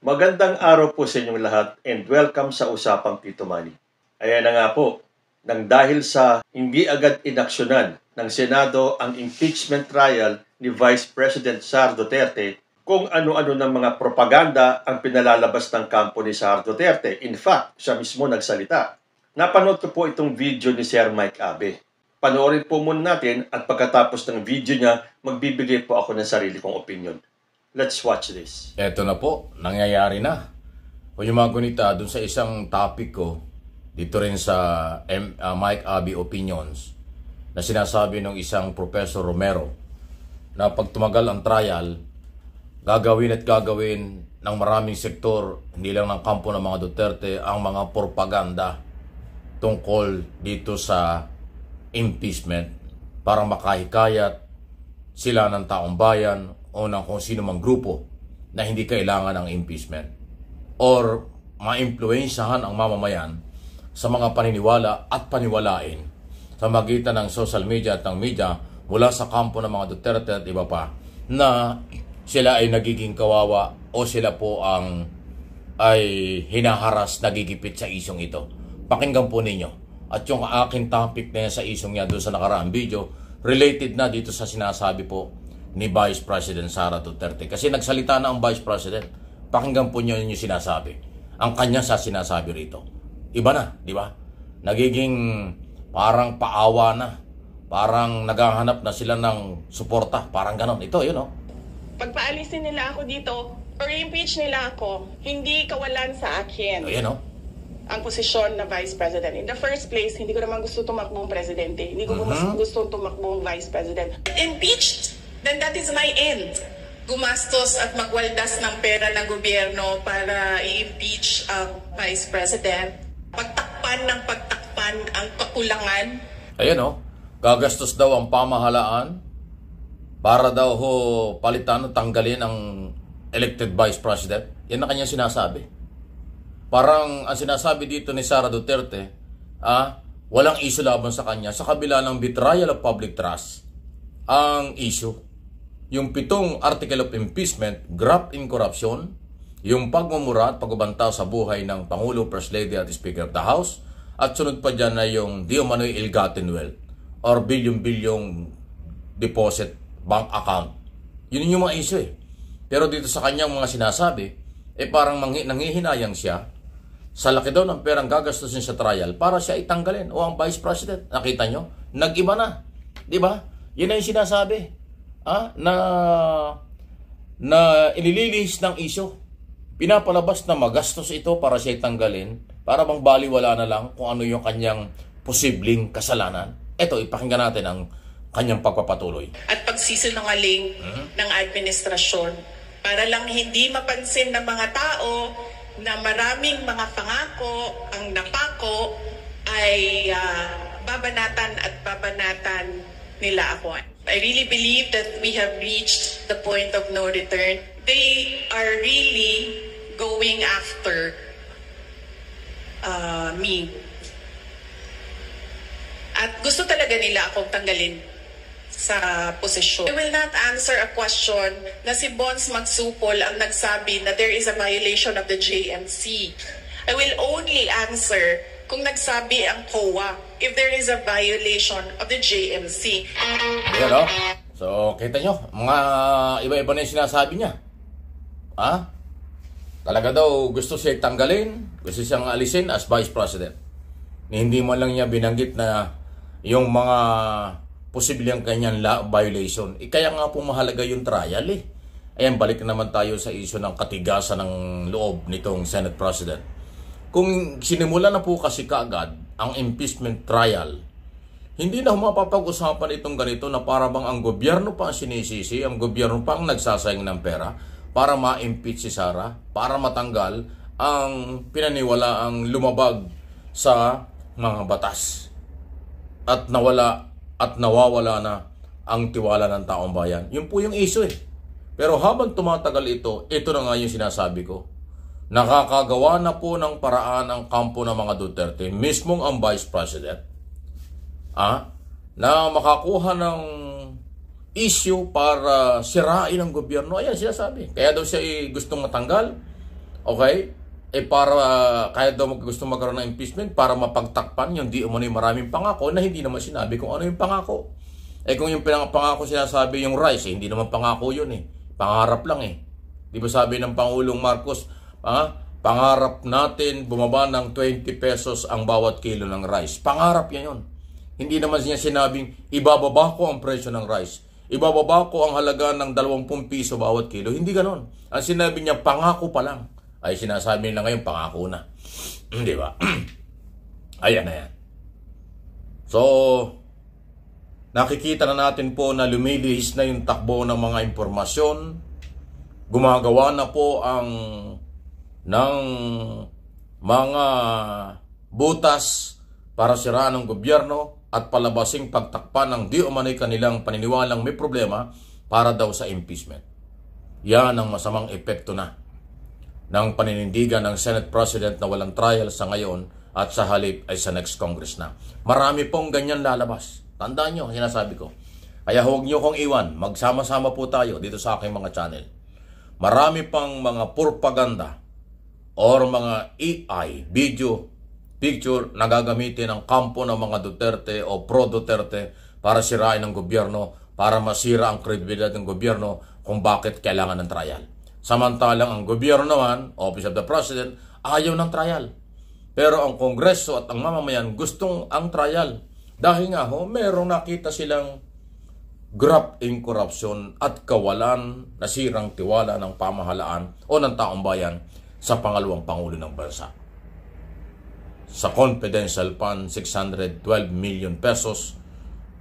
Magandang araw po sa inyong lahat and welcome sa Usapang Tito Manny. Ayan na nga po, nang dahil sa hindi agad inaksyonan ng Senado ang impeachment trial ni Vice President Sara Duterte, kung ano-ano ng mga propaganda ang pinalalabas ng kampo ni Sara Duterte. In fact, siya mismo nagsalita. Napanood ko po itong video ni Sir Mike Abe. Panoorin po muna natin at pagkatapos ng video niya, magbibigay po ako ng sarili kong opinion. Let's watch this. Eto na po, nangyayari na. Kung yung mga gunita, dun sa isang topic ko, dito rin sa Mike Abe Opinions, na sinasabi ng isang Professor Romero, na pag tumagal ang trial, gagawin at gagawin ng maraming sektor, hindi lang ng kampo ng mga Duterte, ang mga propaganda tungkol dito sa impeachment para makahikayat sila ng taong bayan o ng kung sino mang grupo na hindi kailangan ng impeachment or maimpluwensyahan ang mamamayan sa mga paniniwala at paniwalain sa magitan ng social media at ng media mula sa kampo ng mga Duterte at iba pa na sila ay nagiging kawawa o sila po ay hinaharas, nagigipit sa isyong ito. Pakinggan po ninyo. At yung aking topic na yan sa isyong niya doon sa nakaraang video, related na dito sa sinasabi po ni Vice President Sara Duterte. Kasi nagsalita na ang Vice President. Pakinggan po niyo yung sinasabi. Ang kanya sa sinasabi rito. Iba na, di ba? Nagiging parang paawa na. Parang naghahanap na sila ng suporta. Parang ganon. Ito, yun o. Pagpaalisin nila ako dito or impeach nila ako, hindi kawalan sa akin. Ayan o. Ang posisyon na Vice President. In the first place, hindi ko naman gusto tumakbong presidente. Hindi ko gusto tumakbong Vice President. Impeached, then that is my end. Gumastos at magwaldas ng pera ng gobyerno para i-impeach ang Vice President. Pagtakpan ng pagtakpan ang kakulangan. Ayan o. Gagastos daw ang pamahalaan para daw palitan o tanggalin ang elected Vice President. Yan na kanya sinasabi. Parang ang sinasabi dito ni Sara Duterte, walang issue laban sa kanya sa kabila ng betrayal of public trust. Ang issue, yung 7 article of impeachment, graft in corruption, yung pagmumura at pagbabanta sa buhay ng Pangulo, First Lady at Speaker of the House, at sunod pa dyan na yung di umano'y ill-gotten wealth or billion-billion deposit bank account. Yun yung mga issue eh. Pero dito sa kanyang mga sinasabi, parang nangihinayang siya sa laki daw ng perang gagastusin sa trial para siya itanggalin o ang Vice President. Nakita nyo? Nag-iba na. Di ba? Yun na yung sinasabi. Na inililihis ng isyo. Pinapalabas na magastos ito para siya itanggalin. Para bang baliwala na lang kung ano yung kanyang posibleng kasalanan. Ito, ipakinggan natin ang kanyang pagpapatuloy. At pagsisinungaling ng administrasyon para lang hindi mapansin ng mga tao na maraming mga pangako ang napako ay babanatan at babanatan nila ako. I really believe that we have reached the point of no return. They are really going after me. At gusto talaga nila akong tanggalin sa posisyon. I will not answer a question na si Bons Magsupol ang nagsabi na there is a violation of the JMC. I will only answer kung nagsabi ang COA if there is a violation of the JMC. Ayan o. So, kita nyo, mga iba-iba na yung sinasabi niya. Talaga daw gusto siya tanggalin, gusto siyang alisin as Vice President. Hindi man lang niya binanggit na yung mga posibleng kanyang violation. Kaya nga po mahalaga yung trial eh. Ayan, balik naman tayo sa issue ng katigasan ng loob nitong Senate President. Kung sinimula na po kasi kaagad ang impeachment trial, hindi na mapapag-usapan itong ganito na para bang ang gobyerno pa ang sinisisi, ang gobyerno pa ang nagsasayang ng pera para ma-impeach si Sara, para matanggal ang pinaniwalaang lumabag sa mga batas. At nawawala na ang tiwala ng taong bayan. Yun po yung issue eh. Pero habang tumatagal ito na nga yung sinasabi ko. Nakakagawa na po ng paraan ang kampo ng mga Duterte, mismong ang Vice President, na makakuha ng issue para sirain ang gobyerno. Ayan sinasabi. Kaya daw siya gustong matanggal Okay? Para kaya daw gusto magkaroon ng impeachment para mapagtakpan yung di umano'y maraming pangako na hindi naman sinabi kung ano yung pangako. Kung yung pangako sinasabi yung rice, hindi naman pangako yun eh. Pangarap lang eh. Di ba sabi ng Pangulong Marcos, pangarap natin bumaba ng 20 pesos ang bawat kilo ng rice. Pangarap yan yun. Hindi naman niya sinabing, ibababa ko ang presyo ng rice. Ibababa ko ang halaga ng 20 piso bawat kilo. Hindi ganon. Ang sinabi niya, pangako pa lang. Ay sinasabi nila ngayon, pangako na. Di ba? Ayan na yan. So, nakikita na natin po na lumilihis na yung takbo ng mga impormasyon. Gumagawa na po ng mga butas para siraan ng gobyerno at palabasing pagtakpan ng di umano'y kanilang paniniwalang may problema para daw sa impeachment. Yan ang masamang epekto na ng paninindigan ng Senate President na walang trial sa ngayon at sa halip ay sa next Congress na. Marami pong ganyan lalabas. Tandaan nyo, sinasabi ko. Kaya huwag nyo kong iwan. Magsama-sama po tayo dito sa aking mga channel. Marami pang mga propaganda or mga AI, video, picture na gagamitin ang kampo ng mga Duterte o pro-Duterte para sirain ang gobyerno, para masira ang kredibilidad ng gobyerno kung bakit kailangan ng trial. Samantalang ang gobyerno naman, Office of the President, ayaw ng trial. Pero ang Kongreso at ang mamamayan gustong ang trial. Dahil nga merong nakita silang graft in corruption at kawalan, nasirang tiwala ng pamahalaan o ng taong bayan sa pangalawang Pangulo ng bansa. Sa confidential fund, 612 million pesos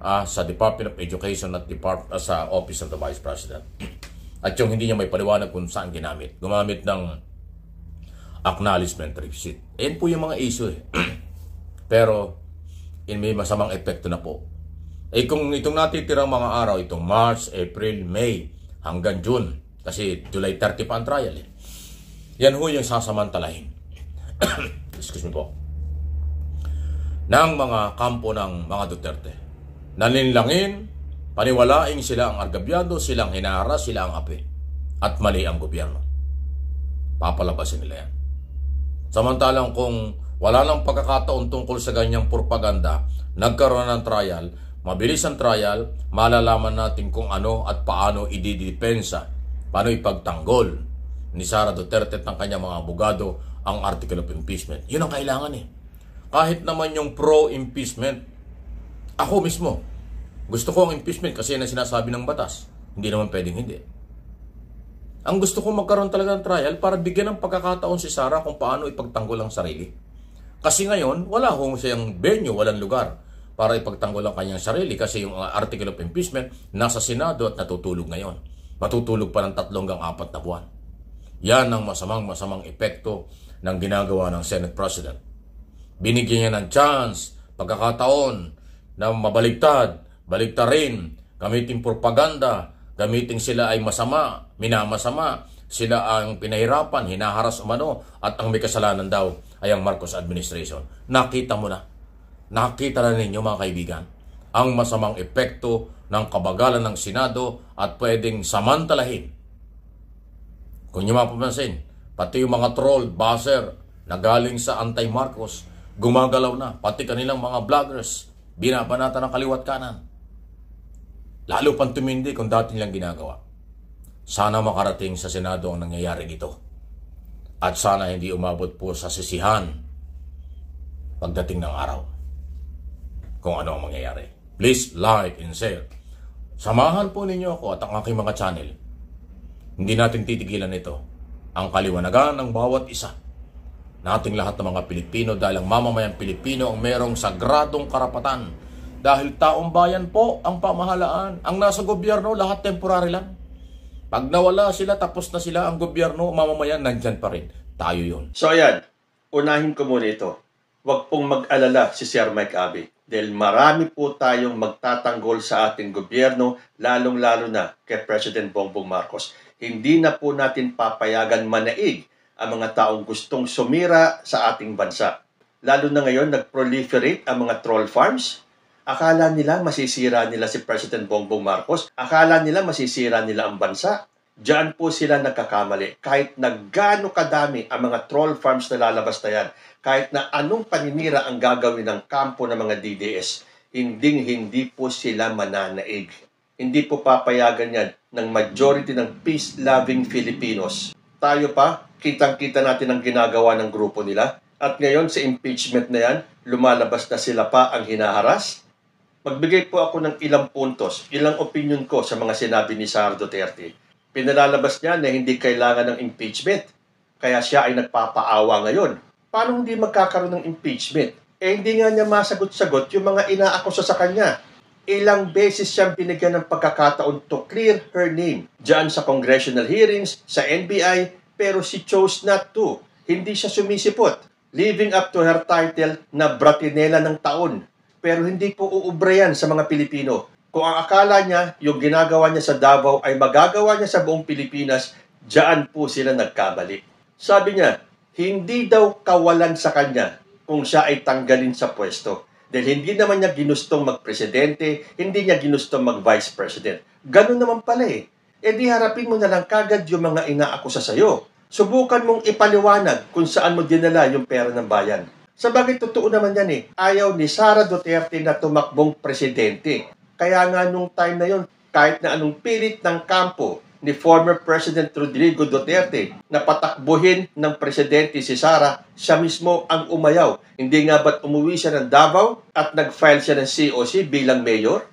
sa Department of Education at sa Office of the Vice President. At yung hindi niya may paliwanag kung saan ginamit. Gumamit ng acknowledgement receipt. Ayan po yung mga issue eh. Pero may masamang epekto na po. Kung itong natitirang mga araw, itong March, April, May, hanggang June, kasi July 30 pa ang trial eh. Yan ho yung sasamantalahin. Excuse me po. Ng mga kampo ng mga Duterte. Naninlangin, paniwalaing sila ang argabyado, silang hinaharas, sila ang api. At mali ang gobyerno. Papalabasin nila yan. Samantalang kung wala nang pagkakataon tungkol sa ganyang propaganda, nagkaroon ng trial, mabilis ang trial, malalaman natin kung ano at paano ididepensa, paano ipagtanggol ni Sara Duterte at ng kanyang mga abogado ang article of impeachment. Yun ang kailangan eh. Kahit naman yung pro-impeachment, ako mismo, gusto ko ang impeachment kasi yan ang sinasabi ng batas. Hindi naman pwedeng hindi. Ang gusto ko magkaroon talaga ng trial para bigyan ng pagkakataon si Sara kung paano ipagtanggol ang sarili. Kasi ngayon, wala kong siyang venue, walang lugar para ipagtanggol ang kanyang sarili kasi yung article of impeachment nasa Senado at natutulog ngayon. Matutulog pa ng 3 hanggang 4 na buwan. Yan ang masamang epekto ng ginagawa ng Senate President. Binigyan niya ng chance, pagkakataon na baligtarin, gamitin propaganda, gamitin sila ay masama, minamasama, sila ang pinahirapan, hinaharas umano, at ang may kasalanan daw ay ang Marcos administration. Nakita mo na. Nakita na ninyo mga kaibigan ang masamang epekto ng kabagalan ng Senado at pwedeng samantalahin. Kung nyo mapapansin, pati yung mga troll, buzzer na galing sa anti-Marcos, gumagalaw na. Pati kanilang mga vloggers, binabanata ng kaliwat kanan. Lalo pang tumindi kung dati nilang ginagawa. Sana makarating sa Senado ang nangyayari dito. At sana hindi umabot po sa sisihan pagdating ng araw kung ano ang mangyayari. Please like and share. Samahan po ninyo ako at ang aking mga channel. Hindi natin titigilan ito ang kaliwanagan ng bawat isa nating lahat ng mga Pilipino dahil ang mamamayang Pilipino ang merong sagradong karapatan dahil taong bayan po ang pamahalaan. Ang nasa gobyerno lahat temporary lang. Pag nawala sila, tapos na sila, ang gobyerno, mamamayan nandyan pa rin. Tayo yun. So ayan, unahin ko muna ito. Huwag pong mag-alala si Sir Mike Aby dahil marami po tayong magtatanggol sa ating gobyerno, lalong-lalo na kay President Bongbong Marcos. Hindi na po natin papayagan manaig ang mga taong gustong sumira sa ating bansa. Lalo na ngayon, nag-proliferate ang mga troll farms. Akala nila masisira nila si President Bongbong Marcos. Akala nila masisira nila ang bansa. Diyan po sila nagkakamali. Kahit na gaano kadami ang mga troll farms na lalabas na yan, kahit na anong paninira ang gagawin ng kampo ng mga DDS, hindi po sila mananaig. Hindi po papayagan yan ng majority ng peace-loving Filipinos. Tayo pa, kitang-kita natin ang ginagawa ng grupo nila. At ngayon sa impeachment na yan, lumalabas na sila pa ang hinaharas. Magbigay po ako ng ilang puntos, ilang opinion ko sa mga sinabi ni Sara Duterte. Pinalalabas niya na hindi kailangan ng impeachment. Kaya siya ay nagpapaawa ngayon. Paano hindi magkakaroon ng impeachment? Hindi nga niya masagot-sagot yung mga inaakusa sa kanya. Ilang beses siyang binigyan ng pagkakataon to clear her name. Diyan sa congressional hearings, sa NBI, pero she chose not to. Hindi siya sumisipot. Living up to her title na Bratinela ng taon. Pero hindi po uubra yan sa mga Pilipino. Kung ang akala niya, yung ginagawa niya sa Davao ay magagawa niya sa buong Pilipinas, diyan po sila nagkabali. Sabi niya, hindi daw kawalan sa kanya kung siya ay tanggalin sa pwesto. Dahil hindi naman niya ginustong magpresidente, hindi niya ginustong mag-vice president. Ganun naman pala eh. E di harapin mo na lang kagad yung mga inaakusa sa'yo. Subukan mong ipaliwanag kung saan mo dinala yung pera ng bayan. Sabagay, totoo naman yan eh. Ayaw ni Sara Duterte na tumakbong presidente. Kaya nga nung time na yon, kahit na anong pilit ng kampo ni former President Rodrigo Duterte na patakbuhin ng presidente si Sara, siya mismo ang umayaw. Hindi nga ba't umuwi siya ng Davao at nag-file siya ng COC bilang mayor?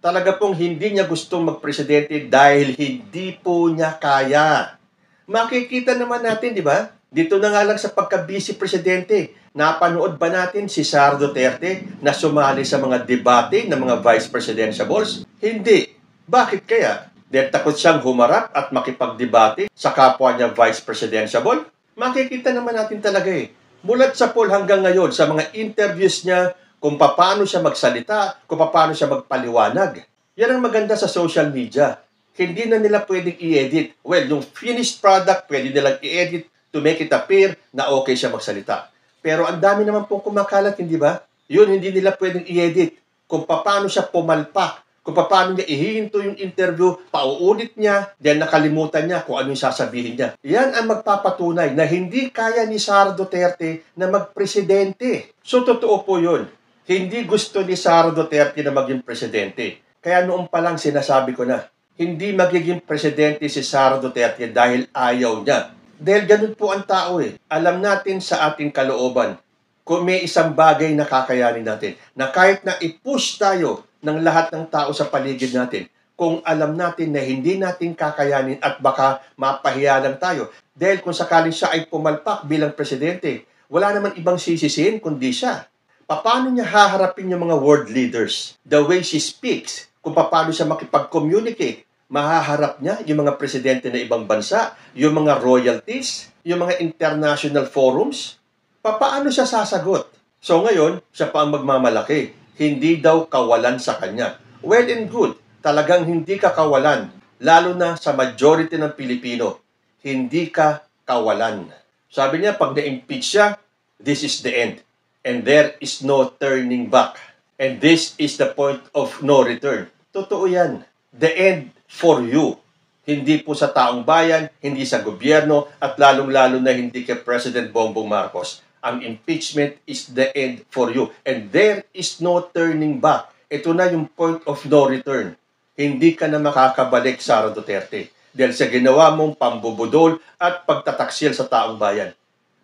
Talaga pong hindi niya gustong magpresidente dahil hindi po niya kaya. Makikita naman natin, di ba? Dito na nga lang sa pagka-busy presidente, napanood ba natin si Sara Duterte na sumali sa mga debate ng mga vice presidentiables? Hindi. Bakit kaya? Dahil takot siyang humarap at makipagdebate sa kapwa niya vice presidentiable? Makikita naman natin talaga eh. Mulat sa poll hanggang ngayon sa mga interviews niya kung paano siya magsalita, kung paano siya magpaliwanag. Yan ang maganda sa social media. Hindi na nila pwedeng i-edit. Well, yung finished product, pwede nilang i-edit to make it appear na okay siya magsalita. Pero ang dami naman pong kumakalat, hindi ba? Yun, hindi nila pwedeng i-edit. Kung paano siya pumalpak, kung paano niya ihihinto yung interview, pauulit niya, then nakalimutan niya kung ano yung sasabihin niya. Yan ang magpapatunay na hindi kaya ni Sara Duterte na magpresidente. So, totoo po yun. Hindi gusto ni Sara Duterte na maging presidente. Kaya noong pa lang sinasabi ko na, hindi magiging presidente si Sara Duterte dahil ayaw niya. Dahil ganun po ang tao eh. Alam natin sa ating kalooban, kung may isang bagay na kakayanin natin, na kahit na i-push tayo ng lahat ng tao sa paligid natin, kung alam natin na hindi natin kakayanin at baka mapahiya lang tayo. Dahil kung sakaling siya ay pumalpak bilang presidente, wala naman ibang sisisihin kundi siya. Paano niya haharapin yung mga world leaders? The way she speaks, kung paano siya makipag-communicate, mahaharap niya yung mga presidente na ibang bansa, yung mga royalties, yung mga international forums. Paano siya sasagot? So ngayon, siya pa ang magmamalaki. Hindi daw kawalan sa kanya. Well and good. Talagang hindi ka kawalan. Lalo na sa majority ng Pilipino. Hindi ka kawalan. Sabi niya, pag na-impeach siya, this is the end. And there is no turning back. And this is the point of no return. Totoo yan. The end for you. Hindi po sa taong bayan, hindi sa gobyerno, at lalong-lalo na hindi kay President Bongbong Marcos. Ang impeachment is the end for you. And there is no turning back. Ito na yung point of no return. Hindi ka na makakabalik, Sara Duterte. Dahil sa ginawa mong pambubudol at pagtataksil sa taong bayan.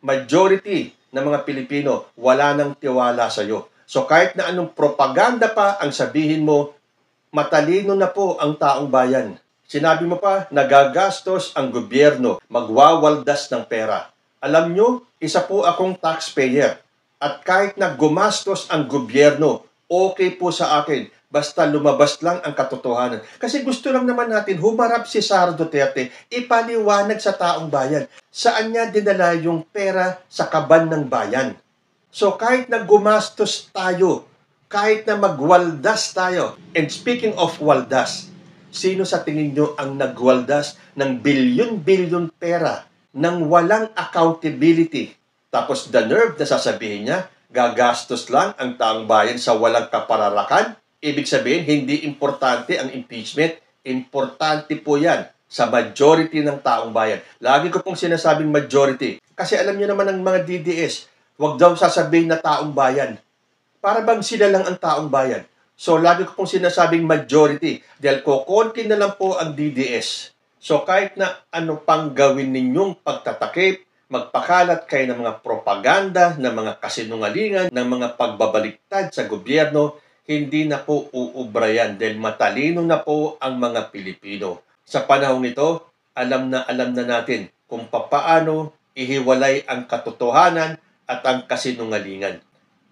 Majority ng mga Pilipino, wala nang tiwala sa iyo. So kahit na anong propaganda pa ang sabihin mo, matalino na po ang taong bayan. Sinabi mo pa, nagagastos ang gobyerno, magwawaldas ng pera. Alam nyo, isa po akong taxpayer. At kahit na gumastos ang gobyerno, okay po sa akin. Basta lumabas lang ang katotohanan. Kasi gusto lang naman natin humarap si Sara Duterte, ipaliwanag sa taong bayan. Saan niya dinala yung pera sa kaban ng bayan? So kahit na gumastos tayo, kahit na magwaldas tayo, and speaking of waldas, sino sa tingin nyo ang nagwaldas ng bilyon-bilyon pera nang walang accountability? Tapos the nerve na sasabihin niya, gagastos lang ang taong bayan sa walang kapararakan? Ibig sabihin, hindi importante ang impeachment. Importante po yan sa majority ng taong bayan. Lagi ko pong sinasabing majority. Kasi alam niyo naman ng mga DDS, huwag daw sasabihin na taong bayan. Para bang sila lang ang taong bayan. So, lagi ko pong sinasabing majority. Dahil kukunti na lang po ang DDS. So, kahit na ano pang gawin ninyong pagtatakip, magpakalat kayo ng mga propaganda, ng mga kasinungalingan, ng mga pagbabaliktad sa gobyerno, hindi na po uubra yan dahil matalino na po ang mga Pilipino. Sa panahon nito, alam na natin kung papaano ihiwalay ang katotohanan at ang kasinungalingan.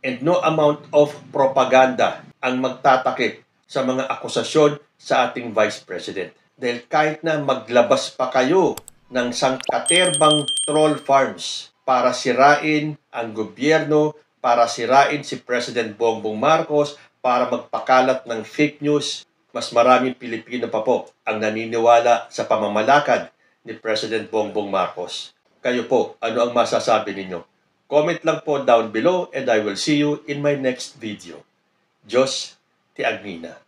And no amount of propaganda ang magtatakip sa mga akusasyon sa ating Vice President. Dahil kahit na maglabas pa kayo ng sangkaterbang troll farms para sirain ang gobyerno, para sirain si President Bongbong Marcos, para magpakalat ng fake news, mas maraming Pilipino pa po ang naniniwala sa pamamalakad ni President Bongbong Marcos. Kayo po, ano ang masasabi ninyo? Comment lang po down below and I will see you in my next video. Diyos ti Agnina.